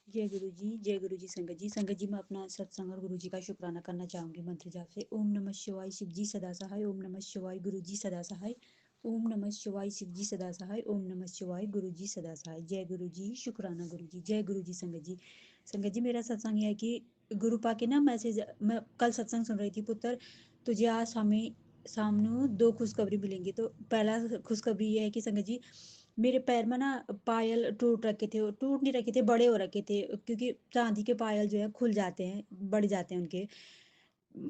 जय गुरु जी संगत जी। संगत जी मैं अपना सत्संग और गुरु जी का शुक्राना करना चाहूंगी मंत्र जाप से। ओम नमः शिवाय शिव जी सदा सहाय, ओम नमः शिवाय गुरु जी सदा सहाय, ओम नमः शिवाय शिव जी सदा सहाय, ओम नमः शिवाय गुरु जी सदा सहाय। जय गुरु जी, शुक्राना गुरु जी, जय गुरु जी संगत जी। संगत जी मेरा सत्संग यह है कि गुरु पा के ना मैसेज, मैं कल सत्संग सुन रही थी। पुत्र तुझे आज सामने दो खुशखबरी मिलेंगी। तो पहला खुशखबरी ये है कि संगत जी मेरे पैर में ना पायल टूट रखे थे, टूट नहीं रखे थे, बड़े हो रखे थे। क्योंकि चांदी के पायल जो है खुल जाते हैं, बढ़ जाते हैं उनके,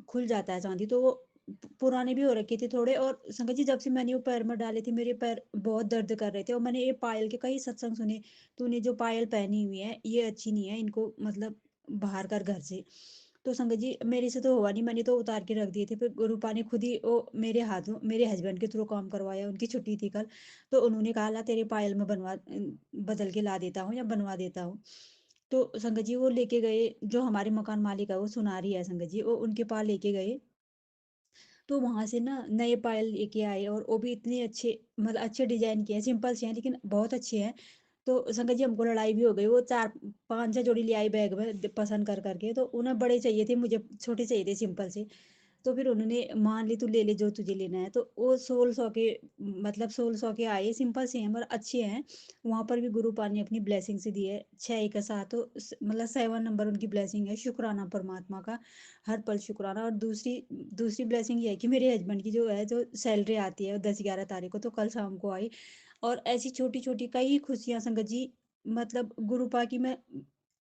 खुल जाता है चांदी। तो वो पुराने भी हो रखे थे थोड़े। और संगत जी जब से मैंने वो पैर में डाले थे मेरे पैर बहुत दर्द कर रहे थे। और मैंने ये पायल के कई सत्संग सुने, तूने जो पायल पहनी हुई है ये अच्छी नहीं है, इनको मतलब बाहर कर घर से। तो संगत जी मेरे से तो हुआ नहीं, मैंने तो उतार के रख दिए थे। फिर गुरुपा ने खुद ही वो मेरे हाथों, मेरे हस्बैंड के थ्रू काम करवाया। उनकी छुट्टी थी कल, तो उन्होंने कहा ला तेरे पायल में बदल के ला देता हूँ या बनवा देता हूँ। तो संगत जी वो लेके गए, जो हमारे मकान मालिक है वो सुनारी है संगत जी, वो उनके पास लेके गए। तो वहां से ना नए पायल लेके आए, और वो भी इतने अच्छे, मतलब अच्छे डिजाइन के हैं, सिंपल से हैं लेकिन बहुत अच्छे हैं। तो संगत जी हमको लड़ाई भी हो गई, वो चार पांच छह जोड़ी ले आई बैग में पसंद कर करके। तो उन्हें बड़े चाहिए थे, मुझे छोटे चाहिए थे सिंपल से। तो फिर उन्होंने मान ली तू ले ले जो तुझे लेना है। तो वो 1600 के, मतलब 1600 के आए, सिंपल से हैं मगर अच्छे हैं। वहां पर भी गुरु पाल ने अपनी ब्लेसिंग से दी है, 6 के साथ। तो मतलब 7 नंबर उनकी ब्लेसिंग है। शुक्राना परमात्मा का, हर पल शुक्राना। और दूसरी दूसरी ब्लेसिंग ये है कि मेरे हस्बैंड की जो है, जो सैलरी आती है 10-11 तारीख को, तो कल शाम को आई। और ऐसी छोटी छोटी कई खुशियां संगत जी, मतलब गुरु पा की मैं,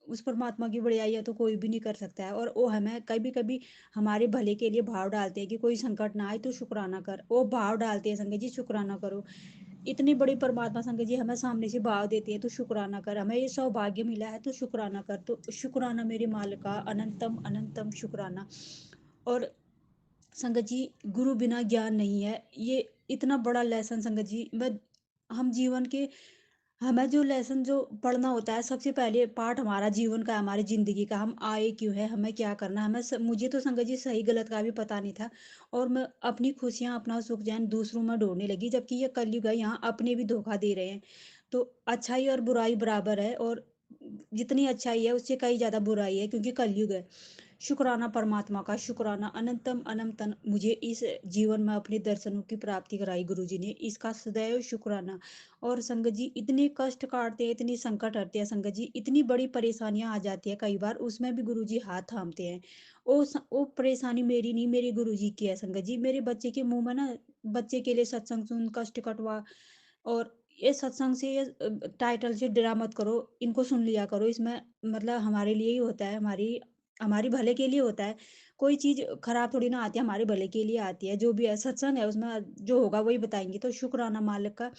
उस परमात्मा की बड़ाई है तो कोई भी नहीं कर सकता है। और वो हमें कभी कभी हमारे भले के लिए भाव डालते हैं कि कोई संकट ना आए तो शुक्राना कर। वो भाव डालते हैं संगत जी, शुक्राना करो। इतनी बड़ी परमात्मा संगत जी हमें सामने से भाव देती है तो शुक्राना कर। हमें ये सौभाग्य मिला है तो शुक्राना कर। तो शुक्राना मेरे मालिक का, अनंतम अनंतम शुक्राना। और संगत जी गुरु बिना ज्ञान नहीं है, ये इतना बड़ा लेसन संगत जी। मैं, हम जीवन के, हमें जो लेसन जो पढ़ना होता है, सबसे पहले पार्ट हमारा जीवन का, हमारी जिंदगी का, हम आए क्यों है, हमें क्या करना है। मुझे तो संगत जी सही गलत का भी पता नहीं था। और मैं अपनी खुशियां, अपना सुख चैन दूसरों में ढूंढने लगी, जबकि ये कलयुग है, यहाँ अपने भी धोखा दे रहे हैं। तो अच्छाई और बुराई बराबर है, और जितनी अच्छाई है उससे कई ज्यादा बुराई है, क्योंकि कलयुग है। शुक्राना परमात्मा का, शुक्राना अनंतम अनंतन, मुझे इस जीवन में अपने दर्शनों की प्राप्ति कराई गुरुजी ने, इसका सदैव शुक्राना। और संगत जी इतने कष्ट काटते हैं, इतनी संकट हटते हैं संगत जी, इतनी बड़ी परेशानियां आ जाती है कई बार, उसमें भी गुरुजी हाथ थामते हैं। वो परेशानी मेरी नहीं, मेरे गुरुजी की है संगत जी। मेरे बच्चे के मुंह में ना, बच्चे के लिए सत्संग सुन, कष्ट कटवा। और ये सत्संग से, ये टाइटल से डरा मत करो, इनको सुन लिया करो। इसमें मतलब हमारे लिए ही होता है, हमारी हमारी भले के लिए होता है। कोई चीज खराब थोड़ी ना आती है, हमारे भले के लिए आती है। जो भी है सत्संग है, उसमें जो होगा वही बताएंगे। तो शुक्राना मालिक का।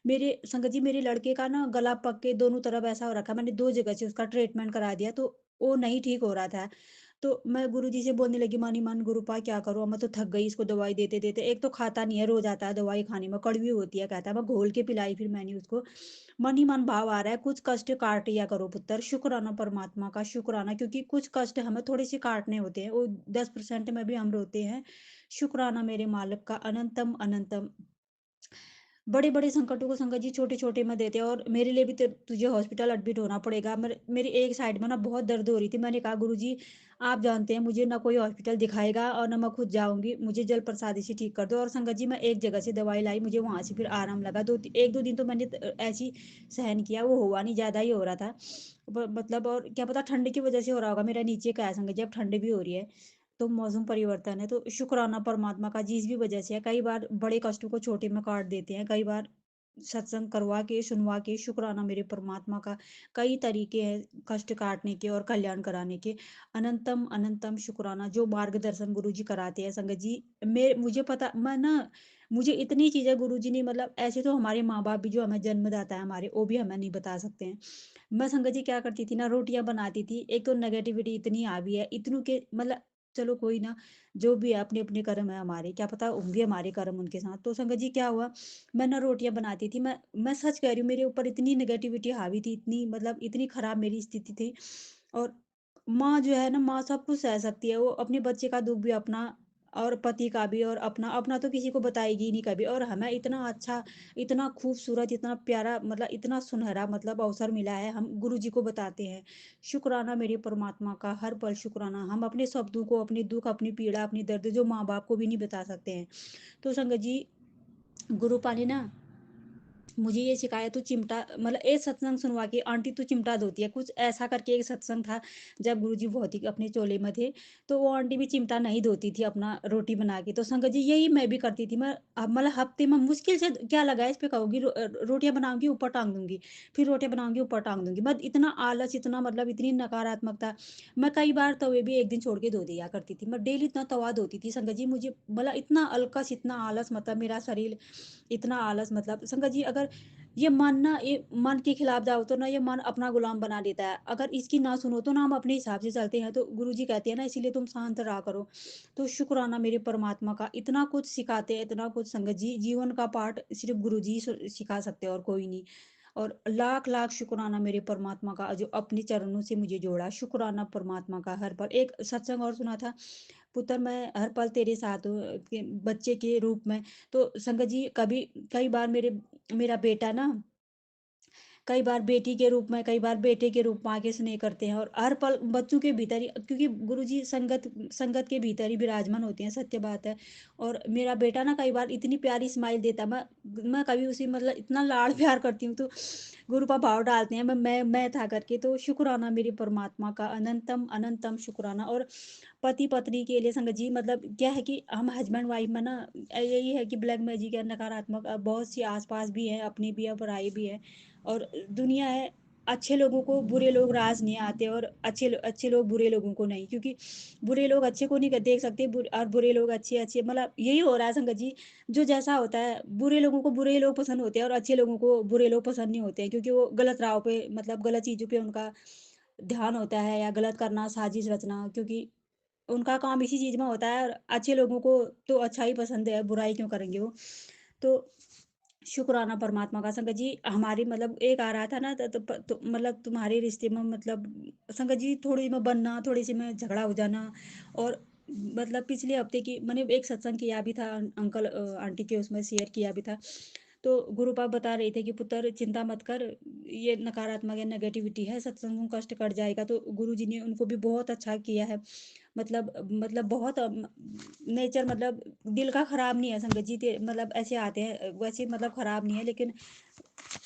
मेरे संगत जी मेरे लड़के का ना गला पक के दोनों तरफ ऐसा हो रखा, मैंने 2 जगह से उसका ट्रीटमेंट करा दिया, तो वो नहीं ठीक हो रहा था। तो मैं गुरुजी से बोलने लगी, मानी मान गुरुपा क्या करूँ, मैं तो थक गई इसको दवाई देते देते। एक तो खाता नहीं है, रोज आता है दवाई खाने में, कड़वी होती है कहता है। मैं घोल के पिलाई फिर मैंने उसको। मन ही मन भाव आ रहा है, कुछ कष्ट काट लिया करो पुत्र। शुक्राना परमात्मा का, शुक्राना, क्योंकि कुछ कष्ट हमें थोड़े से काटने होते हैं, वो 10% में भी हम रोते हैं। शुक्राना मेरे मालिक का, अनंतम अनंतम। बड़े बड़े संकटों को संकट जी छोटे छोटे में देते हैं। और मेरे लिए भी तुझे हॉस्पिटल एडमिट होना पड़ेगा। मेरी एक साइड में ना बहुत दर्द हो रही थी। मैंने कहा गुरुजी आप जानते हैं मुझे ना कोई हॉस्पिटल दिखाएगा और ना मैं खुद जाऊंगी, मुझे जल प्रसादी से ठीक कर दो। और संगत जी मैं एक जगह से दवाई लाई, मुझे वहां से फिर आराम लगा। 1-2 दिन तो मैंने ऐसी सहन किया, वो हुआ नहीं, ज्यादा ही हो रहा था। मतलब और क्या पता ठंड की वजह से हो रहा होगा, मेरा नीचे का है संगत जी, अब ठंड भी हो रही है तो मौसम परिवर्तन है। तो शुक्राना परमात्मा का, जिस भी वजह से है। कई बार बड़े कष्टों को छोटे में काट देते हैं, कई बार सत्संग करवा के सुनवा के। शुक्राना मेरे परमात्मा का। कई तरीके हैं कष्ट काटने के और कल्याण कराने के। अनंतम अनंतम शुक्राना, जो मार्गदर्शन गुरु जी कराते हैं संगत जी। मुझे पता, मैं ना, मुझे इतनी चीजें गुरु जी ने, मतलब ऐसे तो हमारे माँ बाप भी जो हमें जन्मदाता है हमारे, वो भी हमें नहीं बता सकते हैं। मैं संगत जी क्या करती थी ना, रोटियां बनाती थी। एक तो नेगेटिविटी इतनी आ भी है, इतनू के मतलब, चलो कोई ना, जो भी है अपने अपने कर्म है हमारे, क्या पता होंगे हमारे कर्म उनके साथ। तो संगत जी क्या हुआ, मैं ना रोटियां बनाती थी। मैं सच कह रही हूँ, मेरे ऊपर इतनी नेगेटिविटी हावी थी, इतनी मतलब इतनी खराब मेरी स्थिति थी। और माँ जो है ना, माँ सब कुछ सह सकती है, वो अपने बच्चे का दुख भी अपना और पति का भी और अपना अपना तो किसी को बताएगी ही नहीं कभी। और हमें इतना अच्छा, इतना खूबसूरत, इतना प्यारा, मतलब इतना सुनहरा मतलब अवसर मिला है, हम गुरु जी को बताते हैं। शुक्राना मेरे परमात्मा का, हर पल शुक्राना। हम अपने शब्दों को, अपनी दुख, अपनी पीड़ा, अपनी दर्द जो माँ बाप को भी नहीं बता सकते हैं। तो संगत जी, गुरु पानी ना मुझे ये सिखाया, तू चिमटा, मतलब एक सत्संग सुनवा के, आंटी तू चिमटा धोती है, कुछ ऐसा करके एक सत्संग था। जब गुरुजी भौतिक अपने चोले में थे, तो वो आंटी भी चिमटा नहीं धोती थी अपना रोटी बना के। तो संगत जी यही मैं भी करती थी। मैं मतलब हफ्ते में मुश्किल से क्या लगा है इस पे कहोगी, रोटियां बनाऊंगी ऊपर टांग दूंगी, फिर रोटियां बनाऊंगी ऊपर टांग दूंगी। मैं इतना आलस, इतना मतलब इतनी नकारात्मकता। मैं कई बार तवे भी एक दिन छोड़ के धो दिया करती थी। मैं डेली इतना तवा धोती थी संगत जी, मुझे मतलब इतना अलकस, इतना आलस, मतलब मेरा शरीर इतना आलस। मतलब संगत जी, अगर ये मन ना, ये मन के खिलाफ जाओ तो ना ये मन अपना गुलाम बना लेता है। अगर इसकी ना सुनो तो ना हम अपने हिसाब से चलते हैं। तो गुरु जी कहते हैं ना, इसीलिए तुम शांत रहा करो। तो शुक्राना मेरे परमात्मा का, इतना कुछ सिखाते हैं, इतना कुछ। संगत जी, जीवन का पाठ सिर्फ गुरु जी सिखा सकते हैं और कोई नहीं। और लाख लाख शुक्राना मेरे परमात्मा का, जो अपने चरणों से मुझे जोड़ा। शुक्राना परमात्मा का हर पल। एक सत्संग और सुना था, पुत्र मैं हर पल तेरे साथ हूँ, बच्चे के रूप में। तो संगत जी, कभी कई बार मेरा बेटा ना, कई बार बेटी के रूप में, कई बार बेटे के रूप में आके स्नेह करते हैं। और हर पल बच्चों के भीतर ही, क्योंकि गुरुजी संगत संगत के भीतर ही विराजमान होते हैं, सत्य बात है। और मेरा बेटा ना कई बार इतनी प्यारी स्माइल देता है, मैं कभी उसी मतलब इतना लाड़ प्यार करती हूँ, तो गुरु का भाव डालते हैं, मैं था करके। तो शुक्राना मेरे परमात्मा का, अनंतम अनंतम शुक्राना। और पति पत्नी के लिए संगत जी, मतलब क्या है कि हम हस्बैंड वाइफ में ना, यही है कि ब्लैक मैजिक है, नकारात्मक बहुत सी आसपास भी है, अपनी भी है, पराई भी है। और दुनिया है, अच्छे लोगों को बुरे लोग राज नहीं आते, और अच्छे लोग बुरे लोगों को नहीं, क्योंकि बुरे लोग अच्छे को नहीं देख सकते, और बुरे लोग अच्छे अच्छे, मतलब यही हो रहा है संगत जी। जो जैसा होता है, बुरे लोगों को बुरे लोग पसंद होते हैं, और अच्छे लोगों को बुरे लोग पसंद नहीं होते हैं, क्योंकि वो गलत राह पे, मतलब गलत चीजों पे उनका ध्यान होता है, या गलत करना, साजिश रचना, क्योंकि उनका काम इसी चीज में होता है। और अच्छे लोगों को तो अच्छा ही पसंद है, बुराई क्यों करेंगे वो। तो शुक्राना परमात्मा का। संगत जी, हमारी मतलब एक आ रहा था ना, मतलब तुम्हारे रिश्ते में, मतलब संगत जी थोड़ी में बनना, थोड़ी सी में झगड़ा हो जाना। और मतलब पिछले हफ्ते की मैंने एक सत्संग किया भी था, अंकल आंटी के उसमें शेयर किया भी था। तो गुरु पाप बता रहे थे कि पुत्र चिंता मत कर, ये नकारात्मक या नेगेटिविटी है, सत्संग में कष्ट कट जाएगा। तो गुरु जी ने उनको भी बहुत अच्छा किया है। मतलब बहुत नेचर, मतलब दिल का खराब नहीं है संगत जी, मतलब ऐसे आते हैं वैसे, मतलब खराब नहीं है। लेकिन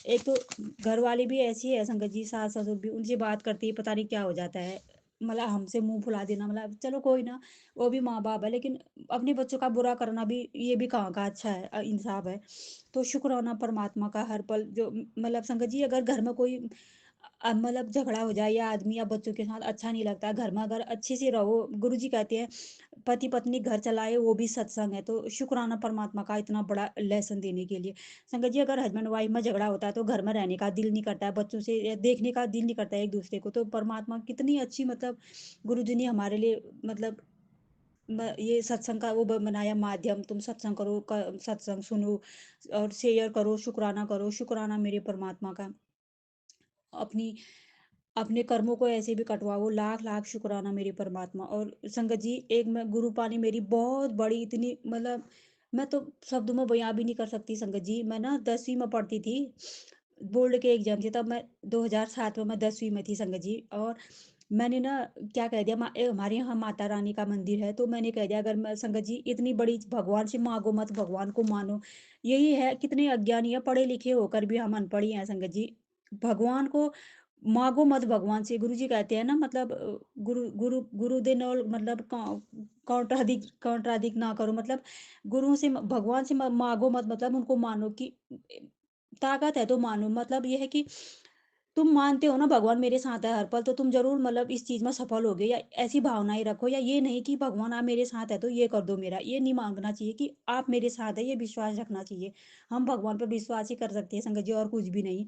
एक तो घर वाली भी ऐसी है संगत जी, सास ससुर भी, उनसे बात करती है पता नहीं क्या हो जाता है, मतलब हमसे मुंह फुला देना। मतलब चलो कोई ना, वो भी माँ बाप है, लेकिन अपने बच्चों का बुरा करना भी ये भी कहाँ का अच्छा है, इंसाफ है। तो शुक्राना परमात्मा का हर पल, जो मतलब संगत जी, अगर घर में कोई मतलब झगड़ा हो जाए, या आदमी या बच्चों के साथ अच्छा नहीं लगता घर में, अगर अच्छे से रहो, गुरु जी कहते हैं पति पत्नी घर चलाए वो भी सत्संग है। तो शुक्राना परमात्मा का, इतना बड़ा लेसन देने के लिए। संगत जी, अगर हस्बैंड वाइफ में झगड़ा होता है तो घर में रहने का दिल नहीं करता है, बच्चों से देखने का दिल नहीं करता है एक दूसरे को। तो परमात्मा कितनी अच्छी, मतलब गुरु जी ने हमारे लिए, मतलब ये सत्संग का वो बनाया माध्यम, तुम सत्संग करो, सत्संग सुनो और शेयर करो, शुक्राना करो। शुक्राना मेरे परमात्मा का, अपनी अपने कर्मों को ऐसे भी कटवाओ, लाख लाख शुक्राना मेरे परमात्मा। और संगत जी, एक मैं गुरु पानी मेरी बहुत बड़ी, इतनी मतलब मैं तो शब्दों में बयां भी नहीं कर सकती संगत जी। मैं ना 10वीं में पढ़ती थी, बोर्ड के एग्जाम थे तब, मैं 2007 में मैं 10वीं में थी संगत जी। और मैंने ना क्या कह दिया, हमारे यहाँ माता रानी का मंदिर है, तो मैंने कह दिया, अगर मैं संगत जी इतनी बड़ी, भगवान से मांगो मत, भगवान को मानो। यही है, कितने अज्ञानी है, पढ़े लिखे होकर भी हम अनपढ़ ही हैं संगत जी। भगवान को मांगो मत भगवान से, गुरु जी कहते हैं ना, मतलब गुरु गुरु गुरु दे नॉल, मतलब कॉन्ट्रादिक ना करो, मतलब गुरु से भगवान से मांगो मत, मतलब उनको मानो कि ताकत है तो मानो। मतलब ये है कि तुम मानते हो ना भगवान मेरे साथ है हर पल, तो तुम जरूर मतलब इस चीज में सफल होगे, या ऐसी भावनाएं रखो। या ये नहीं कि भगवान आप मेरे साथ है तो ये कर दो मेरा, ये नहीं मांगना चाहिए कि आप मेरे साथ है, ये विश्वास रखना चाहिए। हम भगवान पर विश्वास ही कर सकते हैं संगत जी, और कुछ भी नहीं।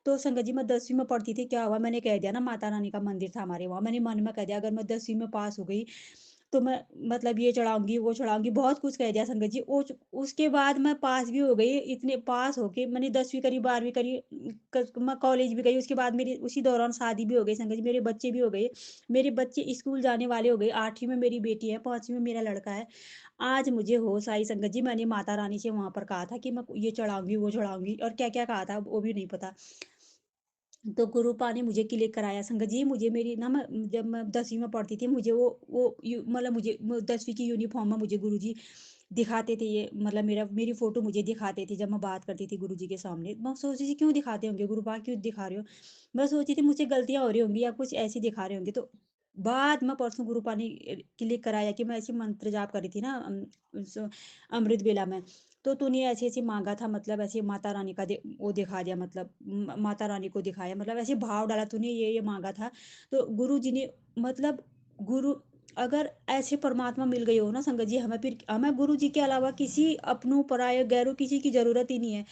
तो संगत जी, मैं 10वीं में पढ़ती थी, क्या हुआ, मैंने कह दिया ना, माता रानी का मंदिर था हमारे वहाँ, मैंने मन में कह दिया अगर मैं 10वीं में पास हो गई तो मैं मतलब ये चढ़ाऊँगी, वो चढ़ाऊँगी, बहुत कुछ कह दिया संगत जी। उसके बाद मैं पास भी हो गई, इतने पास होके मैंने 10वीं करी, 12वीं करी, मैं कॉलेज भी गई, उसके बाद मेरी उसी दौरान शादी भी हो गई संगत जी, मेरे बच्चे भी हो गए। मेरे बच्चे स्कूल जाने वाले हो गए, 8वीं में मेरी बेटी है, 5वीं में मेरा लड़का है। आज मुझे होश आई संगत जी, मैंने माता रानी से वहाँ पर कहा था कि मैं ये चढ़ाऊँगी, वो चढ़ाऊँगी और क्या-क्या कहा था, वो भी नहीं पता। तो गुरुपा ने मुझे क्लिक कराया संगत जी, मुझे मेरी ना मैं जब मैं 10वीं में पढ़ती थी, मुझे वो यू मतलब मुझे 10वीं की यूनिफ़ॉर्म में मुझे गुरुजी दिखाते थे, ये मतलब मेरी फ़ोटो मुझे दिखाते थे जब मैं बात करती थी गुरुजी के सामने। मैं सोचती थी क्यों दिखाते होंगे गुरुपा, क्यों दिखा रहे हो? मैं सोचती थी मुझसे गलतियाँ हो रही होंगी या कुछ ऐसे दिखा रहे होंगे। तो बाद में परसों गुरुपा ने क्लिक कराया कि मैं ऐसे मंत्र जाप कर रही थी ना, अमृत वेला में। तो तूने ऐसे-ऐसे माँगा था, मतलब ऐसे माता रानी का वो दिखा दिया, मतलब माता रानी को दिखाया, मतलब ऐसे भाव डाला, तूने ये माँगा था। तो गुरुजी ने मतलब गुरु अगर ऐसे परमात्मा मिल गए हो ना संगत जी, हमें फिर हमें गुरु जी के अलावा किसी अपनों, पराये, गैरों किसी की ज़रूरत ही नहीं है।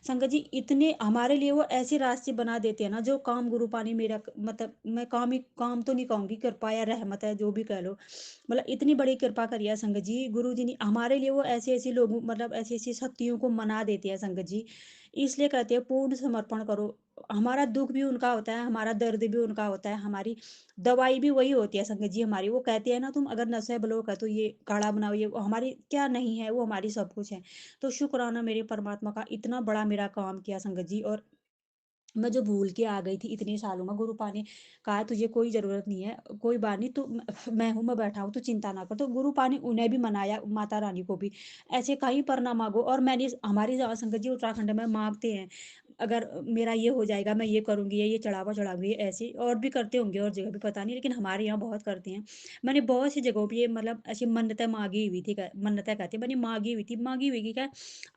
संगत जी इतने हमारे लिए वो ऐसे रास्ते बना देते हैं ना, जो काम गुरु पानी मेरा मतलब मैं काम तो नहीं कहूँगी, कृपा या रहमत है, जो भी कह लो। मतलब इतनी बड़ी कृपा करी है संगत जी, गुरु जी ने हमारे लिए, वो ऐसे-ऐसे लोगों मतलब ऐसी-ऐसी शक्तियों को मना देते हैं संगत जी। इसलिए कहते हैं पूर्ण समर्पण करो। हमारा दुःख भी उनका होता है, हमारा दर्द भी उनका होता है, हमारी दवाई भी वही होती है संगत जी हमारी। वो कहते हैं ना, तुम अगर नसें ब्लॉक है तो ये काढ़ा बनाओ, ये हमारी क्या नहीं है, वो हमारी सब कुछ है। तो शुक्राना मेरे परमात्मा का, इतना बड़ा मेरा काम किया संगत जी। और मैं जो भूल के आ गई थी इतने सालों में, गुरु पा ने कहा तुझे कोई ज़रूरत नहीं है, कोई बात नहीं, तू मैं हूँ, मैं बैठा हूँ, तू चिंता ना कर। तो गुरु पा ने उन्हें भी मनाया, माता रानी को भी, ऐसे कहीं पर ना माँगो। और मैंने हमारी जहाँ संगत जी उत्तराखंड में माँगते हैं, अगर मेरा ये हो जाएगा, मैं ये करूँगी, ये चढ़ावा चढ़ाऊँगी, ऐसे और भी करते होंगे और जगह भी पता नहीं, लेकिन हमारे यहाँ बहुत करते हैं। मैंने बहुत सी जगहों पे ये मतलब ऐसी मन्नतें माँगी हुई थी, मन्नतें कहते हैं, मैंने माँगी हुई थी, माँगी हुई की क्या,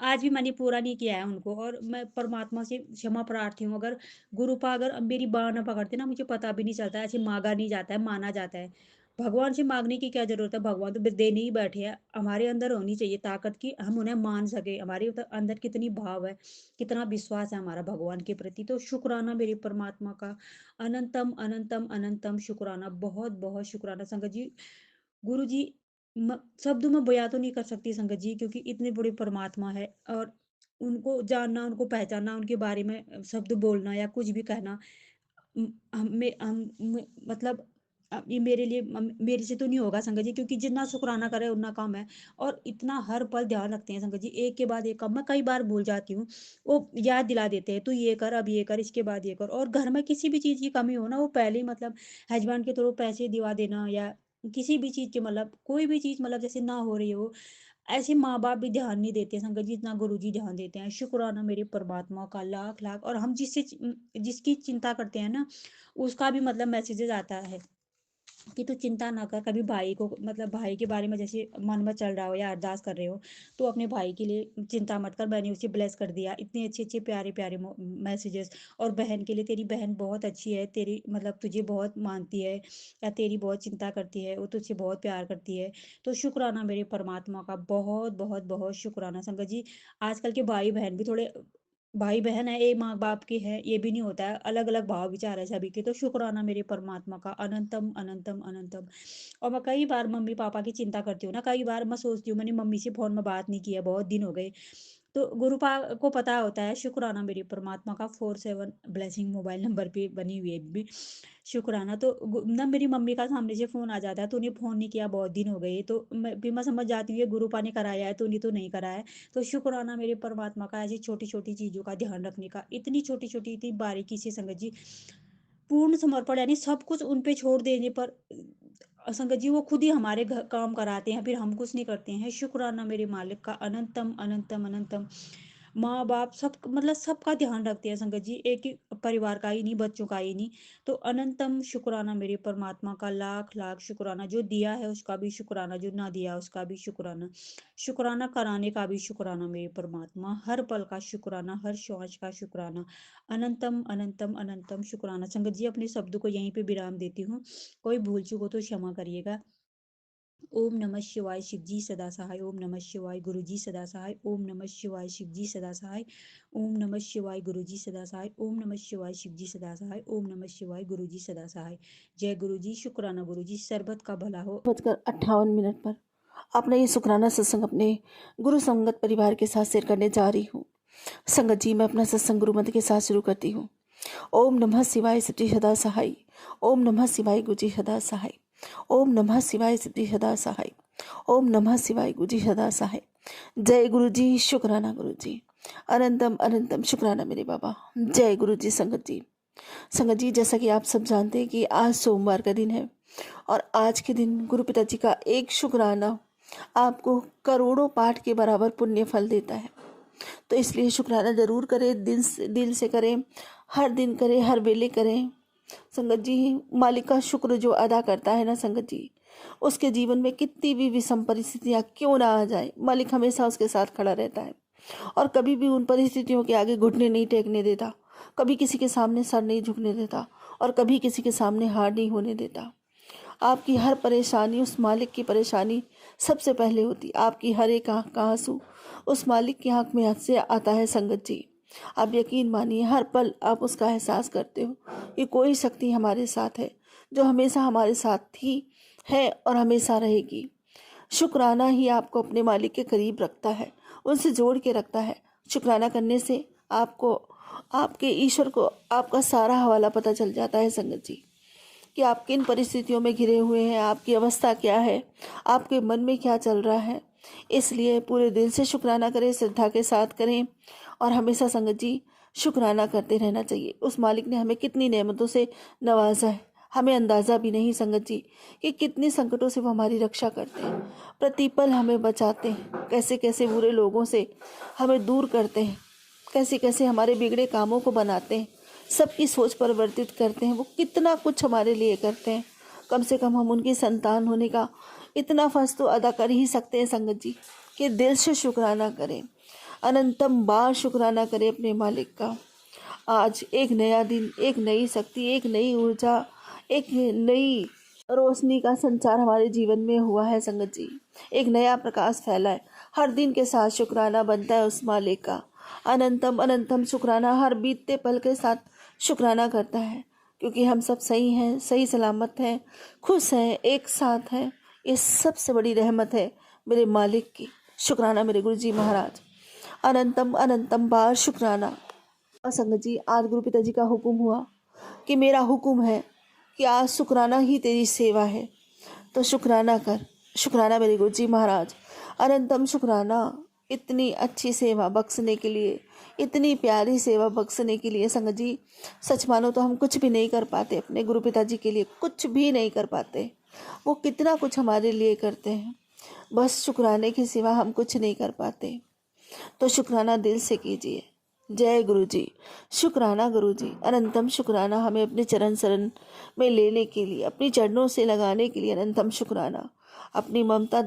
आज भी मैंने पूरा नहीं किया है उनको। और मैं परमात्मा से क्षमा प्रार्थी हूँ, अगर गुरुपा अगर मेरी बाँह ना पकड़ते ना, मुझे पता भी नहीं चलता, ऐसे माँगा नहीं जाता है, माना जाता है। भगवान से माँगने की क्या ज़रूरत है, भगवान तो देने ही बैठे हैं। हमारे अंदर होनी चाहिए ताकत कि हम उन्हें मान सकें, हमारे अंदर कितनी भाव है, कितना विश्वास है हमारा भगवान के प्रति। तो शुक्राना मेरे परमात्मा का, अनंतम, अनंतम, अनंतम शुक्राना, बहुत-बहुत शुक्राना संगत जी। गुरु जी शब्दों में बयां तो नहीं कर सकती संगत जी, क्योंकि इतने बड़े परमात्मा है। और उनको जानना, उनको पहचानना, उनके बारे में शब्द बोलना या कुछ भी कहना, मतलब ये मेरे लिए मेरे से तो नहीं होगा संगत जी, क्योंकि जितना शुक्राना करे उतना कम है। और इतना हर पल ध्यान रखते हैं संगत जी, एक के बाद एक काम, मैं कई बार भूल जाती हूँ, वो याद दिला देते हैं, तू ये कर, अब ये कर, इसके बाद ये कर। और घर में किसी भी चीज़ की कमी हो ना, वो पहले ही मतलब हस्बैंड के थ्रू पैसे दिवा देना, या किसी भी चीज़ के मतलब कोई भी चीज़ मतलब जैसे ना हो रही हो, ऐसे माँ-बाप भी ध्यान नहीं देते संगत जी, जितना गुरुजी ध्यान देते हैं। शुक्राना मेरे परमात्मा का लाख-लाख। और हम जिसकी चिंता करते हैं ना, उसका भी मतलब मैसेजेस आता है कि तू चिंता ना कर। कभी भाई को मतलब भाई के बारे में जैसे मन में चल रहा हो या अरदास कर रहे हो, तो अपने भाई के लिए चिंता मत कर, मैंने उसे ब्लेस कर दिया। इतने अच्छे-अच्छे प्यारे-प्यारे मैसेजेस। और बहन के लिए, तेरी बहन बहुत अच्छी है, तेरी मतलब तुझे बहुत मानती है या तेरी बहुत चिंता करती है, वो तुझसे बहुत प्यार करती है। तो शुक्राना मेरे परमात्मा का, बहुत-बहुत बहुत शुक्राना संगत जी। आजकल के भाई-बहन भी थोड़े, भाई-बहन है, एक माँ-बाप के हैं, ये भी नहीं होता है, अलग-अलग भाव विचार है सभी के। तो शुक्राना मेरे परमात्मा का, अनंतम, अनंतम, अनंतम। और मैं कई बार मम्मी-पापा की चिंता करती हूँ ना, कई बार मैं सोचती हूँ मैंने मम्मी से फ़ोन में बात नहीं की है, बहुत दिन हो गए। तो गुरुपा को पता होता है, शुक्राना मेरे परमात्मा का, 47 ब्लेसिंग मोबाइल नंबर पे बनी हुई है भी। शुक्राना। तो ना मेरी मम्मी का सामने से फ़ोन आ जाता है, तूने फ़ोन नहीं किया, बहुत दिन हो गए, तो मैं समझ जाती हूँ ये गुरुपा ने कराया है, तूने तो नहीं कराया है। तो शुक्राना मेरे परमात्मा का, ऐसी छोटी-छोटी चीज़ों का ध्यान रखने का, इतनी छोटी-छोटी, इतनी बारीकी से संगत जी, पूर्ण समर्पण यानी सब कुछ उन पे छोड़ देने पर संगत जी वो खुद ही हमारे काम कराते हैं, फिर हम कुछ नहीं करते हैं। शुक्राना मेरे मालिक का, अनंतम, अनंतम, अनंतम। माँ बाप सब मतलब सबका ध्यान रखते हैं संगत जी, एक ही परिवार का ही नहीं, बच्चों का ही नहीं। तो अनंतम शुक्राना मेरे परमात्मा का, लाख लाख शुक्राना, जो दिया है उसका भी शुक्राना, जो ना दिया उसका भी शुक्राना। शुक्राना कराने का भी शुक्राना मेरे परमात्मा, हर पल का शुक्राना, हर श्वास का शुक्राना। अनंतम, अनंतम, अनंतम शुक्राना। संगत जी अपने शब्द को यहीं पे विराम देती हूँ। कोई भूल चूक हो तो क्षमा करिएगा। ओम नमः शिवाय शिवजी सदा सहाय। ओम नमः शिवाय गुरुजी सदा सहाय। ओम नमः शिवाय शिवजी सदा सहाय। ओम नमः शिवाय गुरुजी सदा सहाय। ओम नमः शिवाय शिवजी सदा सहाय। ओम नमः शिवाय गुरुजी सदा सहाय। जय गुरुजी। शुक्राना गुरुजी। सरबत का भला हो। 58 पर अपना ये शुक्राना सत्संग अपने गुरु संगत परिवार के साथ शेयर करने जा रही हूँ। संगत जी, मैं अपना सत्संग गुरु मंत्र के साथ शुरू करती हूँ। ओम नमः शिवाय सिद्धि सदा सहाय। ओम नमः शिवाय गुरुजी सदा सहाय। ओम नमः शिवाय सिद्धि सदा सहाय। ओम नमः शिवाय गुरुजी सदा सहाय। जय गुरु जी। शुक्राना गुरु जी। अनंतम अनंतम शुक्राना मेरे बाबा। जय गुरु जी। संगत जी, जैसा कि आप सब जानते हैं कि आज सोमवार का दिन है और आज के दिन गुरु पिताजी का एक शुक्राना आपको करोड़ों पाठ के बराबर पुण्य फल देता है। तो इसलिए शुक्राना जरूर करें, दिल से करें, हर दिन करें, हर वेले करें। संगत जी, मालिक का शुक्र जो अदा करता है ना संगत जी, उसके जीवन में कितनी भी विषम परिस्थितियाँ क्यों ना आ जाए, मालिक हमेशा उसके साथ खड़ा रहता है और कभी भी उन परिस्थितियों के आगे घुटने नहीं टेकने देता, कभी किसी के सामने सर नहीं झुकने देता और कभी किसी के सामने हार नहीं होने देता। आपकी हर परेशानी उस मालिक की परेशानी सबसे पहले होती। आपकी हर एक आँख का आंसू उस मालिक की आँख में से आता है। संगत जी, आप यकीन मानिए, हर पल आप उसका एहसास करते हो कि कोई शक्ति हमारे साथ है जो हमेशा हमारे साथ थी, है और हमेशा रहेगी। शुक्राना ही आपको अपने मालिक के करीब रखता है, उनसे जोड़ के रखता है। शुक्राना करने से आपको आपके ईश्वर को आपका सारा हवाला पता चल जाता है संगत जी, कि आप किन परिस्थितियों में घिरे हुए हैं, आपकी अवस्था क्या है, आपके मन में क्या चल रहा है। इसलिए पूरे दिल से शुक्राना करें, श्रद्धा के साथ करें और हमेशा संगत जी शुक्राना करते रहना चाहिए। उस मालिक ने हमें कितनी नेमतों से नवाजा है, हमें अंदाज़ा भी नहीं संगत जी कि कितने संकटों से वो हमारी रक्षा करते हैं, प्रतिपल हमें बचाते हैं, कैसे कैसे बुरे लोगों से हमें दूर करते हैं, कैसे कैसे हमारे बिगड़े कामों को बनाते हैं, सबकी सोच परिवर्तित करते हैं। वो कितना कुछ हमारे लिए करते हैं। कम से कम हम उनकी संतान होने का इतना फर्ज तो अदा कर ही सकते हैं संगत जी कि दिल से शुक्राना करें, अनंतम बार शुक्राना करें अपने मालिक का। आज एक नया दिन, एक नई शक्ति, एक नई ऊर्जा, एक नई रोशनी का संचार हमारे जीवन में हुआ है संगत जी। एक नया प्रकाश फैला है। हर दिन के साथ शुक्राना बनता है उस मालिक का। अनंतम अनंतम शुक्राना हर बीतते पल के साथ शुक्राना करता है, क्योंकि हम सब सही हैं, सही सलामत हैं, खुश हैं, एक साथ हैं। ये सबसे बड़ी रहमत है मेरे मालिक की। शुक्राना मेरे गुरु जी महाराज। अनंतम अनंतम बार शुक्राना। और संगत जी, आज गुरु पिताजी का हुक्म हुआ कि मेरा हुक्म है कि आज शुक्राना ही तेरी सेवा है, तो शुक्राना कर। शुक्राना मेरे गुरु जी महाराज। अनंतम शुक्राना इतनी अच्छी सेवा बख्शने के लिए, इतनी प्यारी सेवा बख्शने के लिए। संगत जी, सच मानो तो हम कुछ भी नहीं कर पाते, अपने गुरु पिताजी के लिए कुछ भी नहीं कर पाते। वो कितना कुछ हमारे लिए करते हैं, बस शुक्राने के सिवा हम कुछ नहीं कर पाते। तो शुक्राना दिल से कीजिए। जय गुरु जी। शुक्राना गुरु जी। अनंतम शुक्राना हमें अपने चरण शरण में लेने के लिए, अपनी चरणों से लगाने के लिए अनंतम शुक्राना। अपनी ममता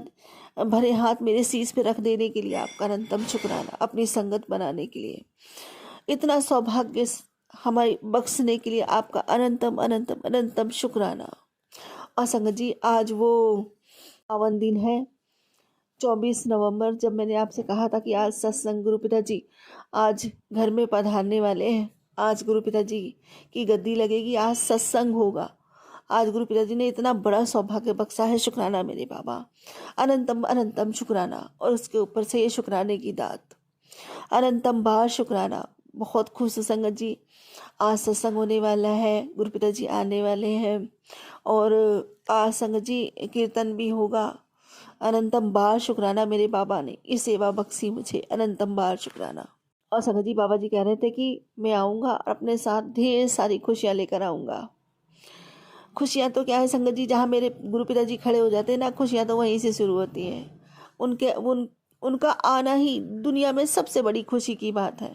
भरे हाथ मेरे शीश पे रख देने के लिए आपका अनंतम शुक्राना। अपनी संगत बनाने के लिए, इतना सौभाग्य हमें बख्शने के लिए आपका अनंतम अनंतम अनंतम शुक्राना। और संगत जी, आज वो पावन दिन है 24 नवंबर, जब मैंने आपसे कहा था कि आज सत्संग गुरु पिताजी आज घर में पधारने वाले हैं, आज गुरु पिताजी की गद्दी लगेगी, आज सत्संग होगा। आज गुरु पिताजी ने इतना बड़ा सौभाग्य बख्शा है। शुक्राना मेरे बाबा। अनंतम अनंतम शुक्राना। और उसके ऊपर से ये शुक्राने की दात, अनंतम बार शुक्राना। बहुत खुश संगत जी, आज सत्संग होने वाला है, गुरु पिताजी आने वाले हैं और आज संगत जी कीर्तन भी होगा। अनंतम बार शुक्राना मेरे बाबा ने ये सेवा बख्शी मुझे। अनंतम बार शुक्राना। और संगत जी, बाबा जी कह रहे थे कि मैं आऊँगा और अपने साथ ढेर सारी खुशियाँ लेकर आऊँगा। खुशियाँ तो क्या है संगत जी, जहाँ मेरे गुरु पिताजी खड़े हो जाते हैं ना, खुशियाँ तो वहीं से शुरू होती हैं। उनका आना ही दुनिया में सबसे बड़ी खुशी की बात है।